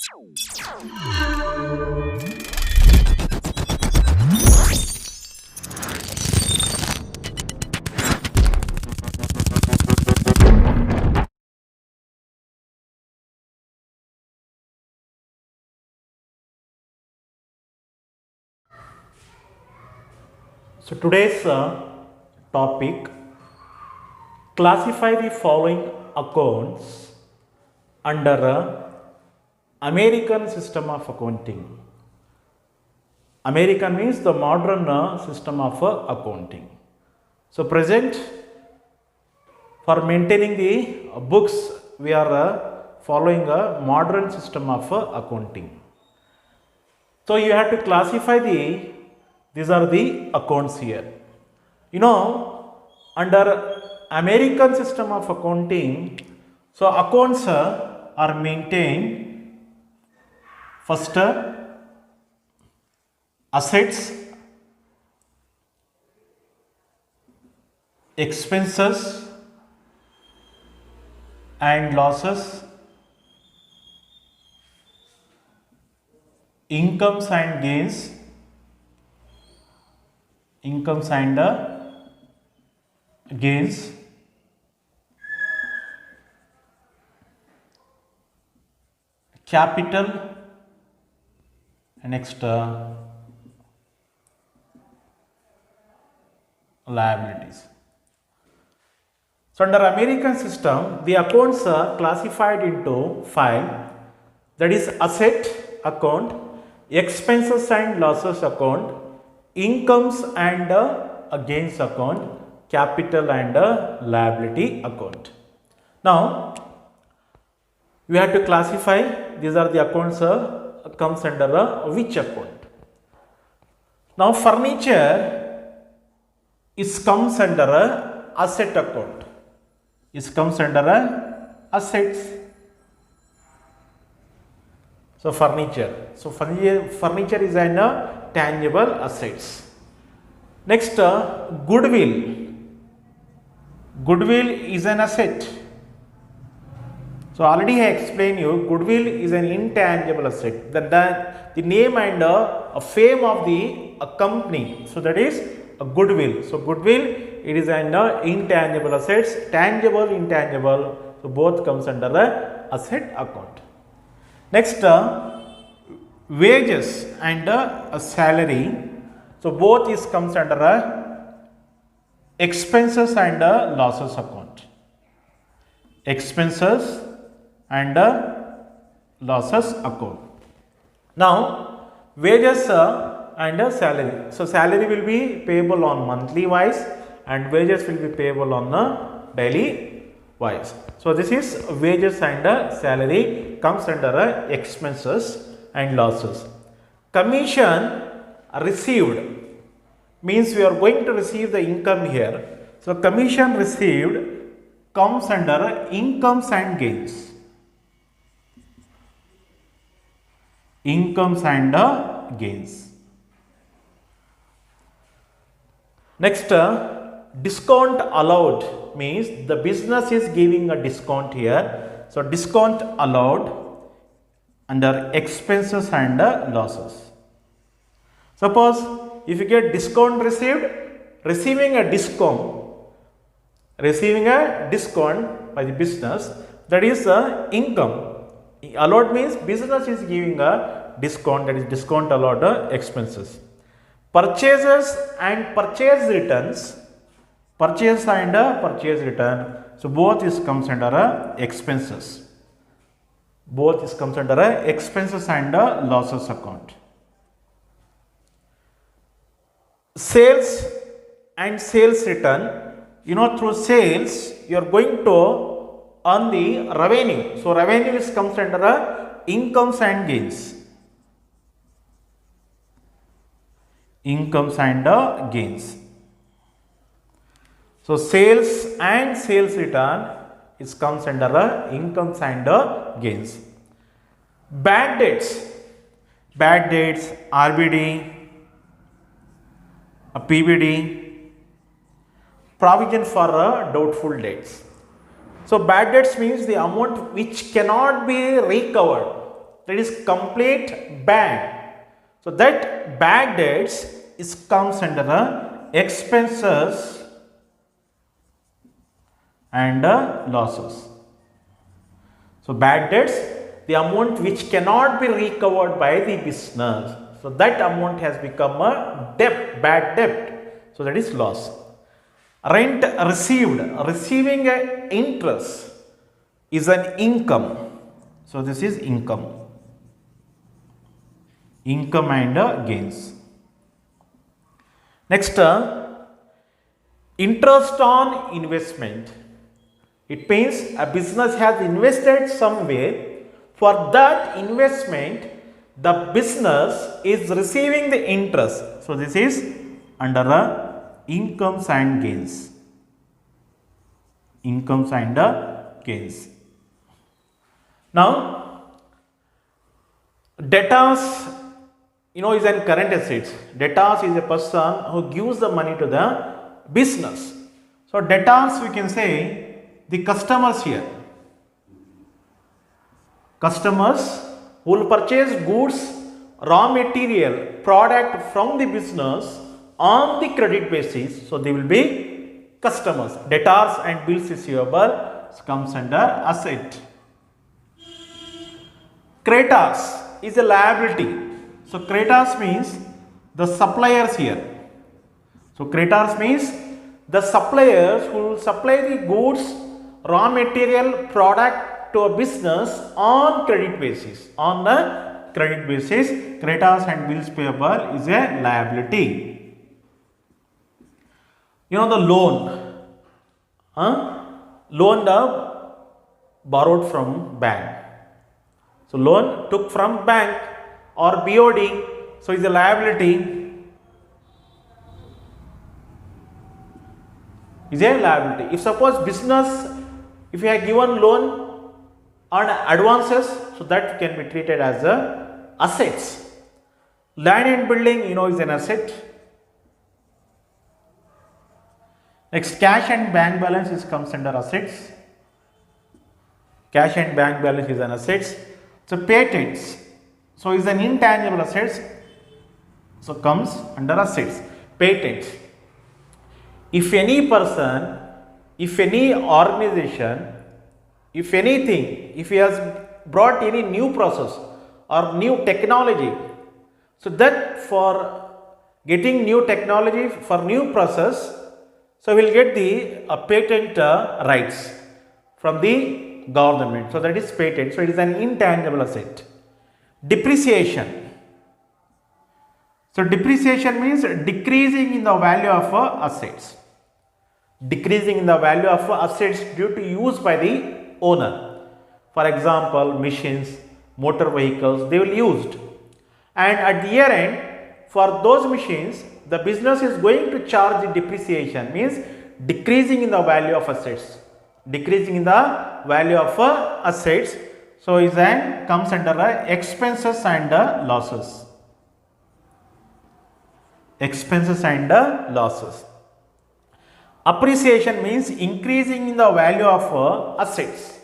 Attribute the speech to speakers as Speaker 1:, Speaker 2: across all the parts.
Speaker 1: So today's topic, classify the following accounts under American system of accounting. American means the modern system of accounting. So present, for maintaining the books, we are following a modern system of accounting. So you have to classify these are the accounts here. You know, under American system of accounting, so accounts are maintained first assets, expenses and losses, incomes and gains, capital, and next liabilities. So under American system, the accounts are classified into five, that is asset account, expenses and losses account, incomes and gains account, capital and liability account. Now we have to classify these are the accounts comes under which account. Now furniture is comes under asset account. It comes under assets. So furniture. So furniture is an tangible assets. Next, goodwill. Goodwill is an asset. So already I explained you, goodwill is an intangible asset. The name and fame of the company. So that is a goodwill. So goodwill, it is an intangible assets, tangible, intangible. So both comes under the asset account. Next, wages and salary. So both is comes under expenses and losses account. Expenses and losses account. Now wages and salary. So salary will be payable on monthly wise and wages will be payable on daily wise. So this is wages and salary comes under expenses and losses. Commission received means we are going to receive the income here. So commission received comes under incomes and gains. Incomes and gains. Next, discount allowed means the business is giving a discount here. So discount allowed under expenses and losses. Suppose if you get discount received, receiving a discount by the business, that is income. Allowed means business is giving a discount, that is discount allowed expenses. Purchases and purchase returns, purchase and purchase return. So both is comes under expenses. Both is comes under expenses and losses account. Sales and sales return. You know, through sales you are going to earn the revenue. So revenue is comes under incomes and gains. Incomes and gains. So sales and sales return is comes under incomes and gains. Bad debts, RBD, PBD, provision for doubtful debts. So bad debts means the amount which cannot be recovered. that is complete bad. So that bad debts is comes under the expenses and losses. So bad debts, the amount which cannot be recovered by the business. So that amount has become a debt, bad debt. So that is loss. Rent received, receiving a interest is an income. So this is income. Income and gains. Next, interest on investment. It means a business has invested somewhere. For that investment, the business is receiving the interest. So this is under incomes and gains. Incomes and gains. Now, debtors, is an current assets. Debtors is a person who gives the money to the business. So debtors, we can say the customers here. Customers who will purchase goods, raw material, product from the business on the credit basis. So they will be customers. Debtors and bills receivable comes under asset. Creditors is a liability. So creditors means the suppliers here. So creditors means the suppliers who will supply the goods, raw material, product to a business on credit basis. On the credit basis, creditors and bills payable is a liability. The loan. Loan borrowed from bank. So loan took from bank or BOD. So is a liability. Is a liability. If suppose business, if you have given loan on advances, so that can be treated as a assets. Land and building, is an asset. Next, cash and bank balance comes under assets. Cash and bank balance is an assets. So patents, so is an intangible assets. So comes under assets. Patents. If any person, if any organization, if anything, if he has brought any new process or new technology, so that for getting new technology for new process, so we will get the patent rights from the government. So that is patent. So it is an intangible asset. Depreciation. So depreciation means decreasing in the value of assets. Decreasing in the value of assets due to use by the owner. For example, machines, motor vehicles, they will used. And at the year end, for those machines, the business is going to charge the depreciation, means decreasing in the value of assets. Decreasing in the value of assets. So is an comes under expenses and losses. Expenses and losses. Appreciation means increasing in the value of assets.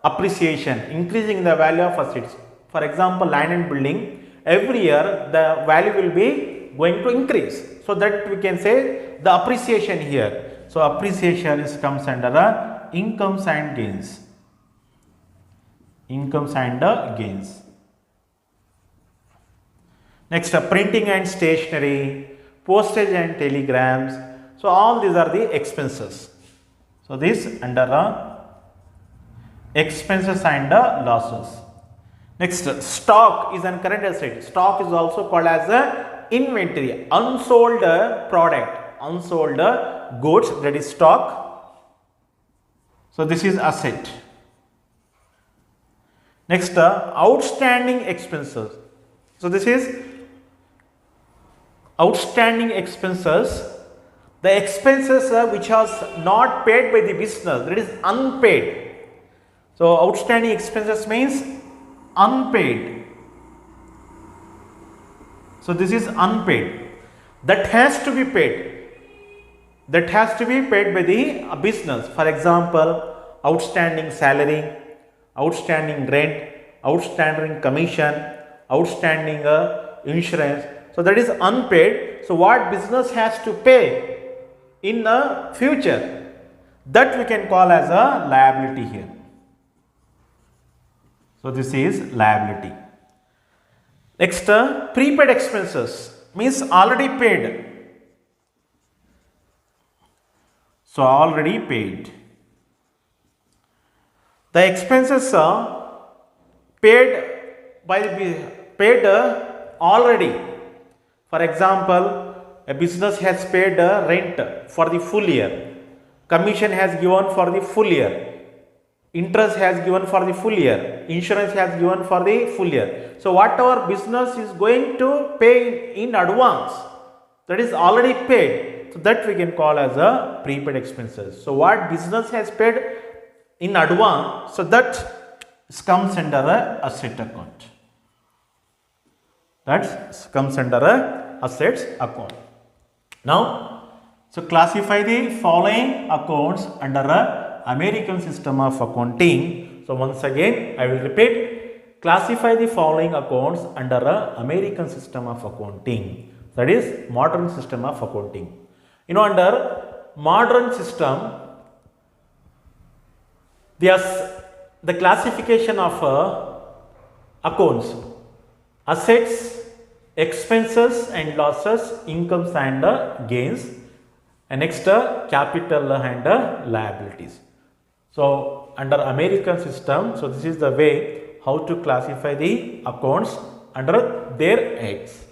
Speaker 1: Appreciation, increasing in the value of assets. For example, land and building, every year the value will be going to increase. So that we can say the appreciation here. So appreciation comes under incomes and gains. Incomes and gains. Next, printing and stationery, postage and telegrams. So all these are the expenses. So this under expenses and losses. Next, stock is an current asset. Stock is also called as a inventory, unsold product, unsold goods, that is stock. So this is asset. Next, outstanding expenses. So this is outstanding expenses. The expenses which was not paid by the business, that is unpaid. So outstanding expenses means unpaid. So this is unpaid. That has to be paid. That has to be paid by the business. For example, outstanding salary, outstanding rent, outstanding commission, outstanding insurance. So that is unpaid. So what business has to pay in the future, that we can call as a liability here. So this is liability. Next, prepaid expenses means already paid. So already paid. The expenses are paid already. For example, a business has paid rent for the full year, commission has given for the full year, interest has given for the full year, insurance has given for the full year. So whatever business is going to pay in advance, that is already paid. So that we can call as a prepaid expenses. So what business has paid in advance, so that comes under a asset account. That comes under a assets account. Now, so classify the following accounts under a American system of accounting. So once again, I will repeat, classify the following accounts under a American system of accounting. That is modern system of accounting. You know, under modern system, the classification of accounts, assets, expenses and losses, incomes and gains, and next capital and liabilities. So under American system, so this is the way how to classify the accounts under their heads.